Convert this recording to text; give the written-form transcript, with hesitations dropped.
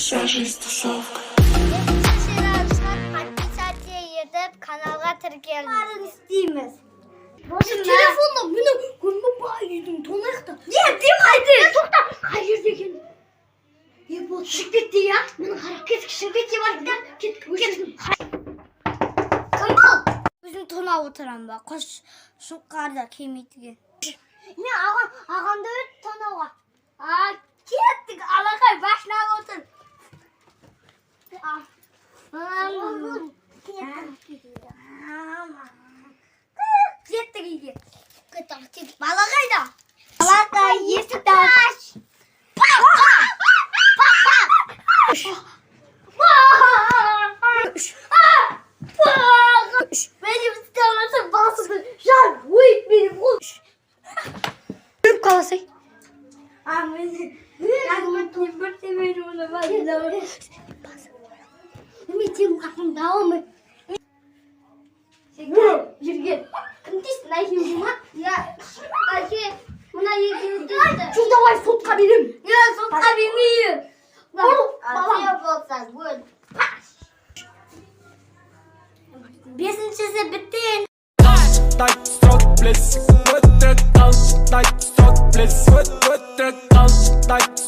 Свяжись с тусовкой. Kanalga tіркеліңіз. Барын істейміз. Телефонда мені көрмей үйдің тонайықта. Не, демайды. Тоқта, қай жерде екен? Бұл шығып кетті, я? Мені қарап кетік шығып кетті бар да. Кеттік. Кім бұл? Өзің тонап отырам ба? Қош шұңқарда кемейтіген. Не, ағамды өт тонауға. Кеттік, алақай башынағы отыр. Кеттік үйге. Бала қайда? Алақай, есікті аш. Benim istemezse basın. Şar, uyut benim uç. Görüp kalasın. Amin. Ben tembir ona var. Ümitim kapım dağıl mı? Yürü. Kıntis nayım mı? Ya, Ayşe, buna yediğini de. Şurada var sotka benim. Ya, sotka bilmiyorum. Babam. Olsan, buyur. Beşincisi bitti. Tight stroke bliss. What the tight stroke bliss. What the tight